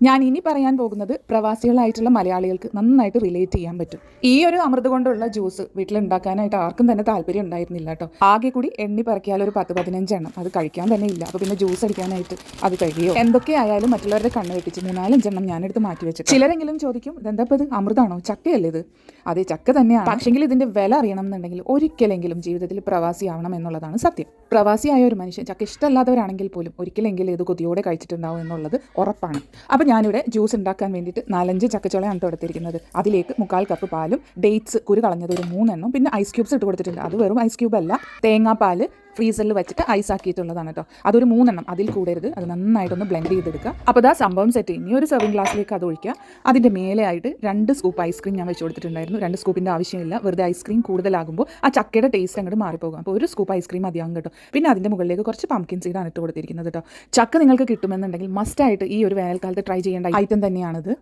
ഞാൻ ഇനി പറയാൻ പോകുന്നത് പ്രവാസികളായിട്ടുള്ള മലയാളികൾക്ക് നന്നായിട്ട് റിലേറ്റ് ചെയ്യാൻ പറ്റും. ഈ ഒരു അമൃത് കൊണ്ടുള്ള ജ്യൂസ് വീട്ടിലുണ്ടാക്കാനായിട്ട് ആർക്കും തന്നെ താല്പര്യം ഉണ്ടായിരുന്നില്ല കേട്ടോ. ആകെ കൂടി എണ്ണി പറക്കിയാൽ ഒരു 10-15 എണ്ണം, അത് കഴിക്കാൻ തന്നെ ഇല്ല. അപ്പോൾ പിന്നെ ജ്യൂസ് അടിക്കാനായിട്ട് അത് കഴിയോ? എന്തൊക്കെയായാലും മറ്റുള്ളവരുടെ കണ്ണ് വെട്ടിച്ച് 3-4 എണ്ണം ഞാനെടുത്ത് മാറ്റി വെച്ചു. ചിലരെങ്കിലും ചോദിക്കും, ഇതെന്താ ഇത് അമൃതാണോ, ചക്കയല്ലേ ഇത്? അതെ, ചക്ക തന്നെയാണ്. പക്ഷെങ്കിൽ ഇതിന്റെ വില അറിയണം എന്നുണ്ടെങ്കിൽ ഒരിക്കലെങ്കിലും ജീവിതത്തിൽ പ്രവാസിയാവണം എന്നുള്ളതാണ് സത്യം. പ്രവാസിയായ ഒരു മനുഷ്യൻ ചക്ക ഇഷ്ടമല്ലാത്തവരാണെങ്കിൽ പോലും ഒരിക്കലെങ്കിലും ഇത് കൊതിയോടെ കഴിച്ചിട്ടുണ്ടാവും എന്നുള്ളത് ഉറപ്പാണ്. അപ്പോൾ ഞാനിവിടെ ജ്യൂസ് ഉണ്ടാക്കാൻ വേണ്ടിയിട്ട് 4-5 ചക്കച്ചോളയാണ് എടുത്തിരിക്കുന്നത്. അതിലേക്ക് 1/4 കപ്പ് പാലും ഡേറ്റ്സ് കുരു കളഞ്ഞത് ഒരു 3 എണ്ണം, പിന്നെ ഐസ് ക്യൂബ്സ് ഇട്ട് കൊടുത്തിട്ടുണ്ട്. അത് വെറും ഐസ് ക്യൂബ് അല്ല, തേങ്ങാപ്പാൽ ഫ്രീസറിൽ വെച്ചിട്ട് ഐസ് ആക്കിയിട്ടുള്ളതാണ് കേട്ടോ. അതൊരു 3 എണ്ണം, അതിൽ കൂടരുത്. അത് നന്നായിട്ടൊന്ന് ബ്ലെൻഡ് ചെയ്തെടുക്കുക. അപ്പോൾ ഇതാ സംഭവം സെറ്റ്. ഇനി ഒരു സർവിംഗ് ഗ്ലാസ്സിലേക്ക് അത് ഒഴിക്കുക. അതിൻ്റെ മേലെയായിട്ട് 2 സ്കൂപ്പ് ഐസ്ക്രീം ഞാൻ വെച്ച് കൊടുത്തിട്ടുണ്ടായിരുന്നു. 2 സ്കൂപ്പിൻ്റെ ആവശ്യമില്ല, വെറുതെ ഐസ്ക്രീം കൂടുതലാകുമ്പോൾ ആ ചക്കയുടെ ടേസ്റ്റ് അങ്ങോട്ട് മാറിപ്പോകും. അപ്പോൾ ഒരു സ്കൂപ്പ് ഐസ്ക്രീം മതിയാകും കേട്ടോ. പിന്നെ അതിൻ്റെ മുകളിലേക്ക് കുറച്ച് പംകിൻ സീഡാണ് ഇട്ട് കൊടുത്തിരിക്കുന്നത് കേട്ടോ. ചക്ക നിങ്ങൾക്ക് കിട്ടുമെന്നുണ്ടെങ്കിൽ മസ്റ്റായിട്ട് ഈ ഒരു വേനൽക്കാലത്ത് ട്രൈ ചെയ്യേണ്ട ഐറ്റം തന്നെയാണിത്.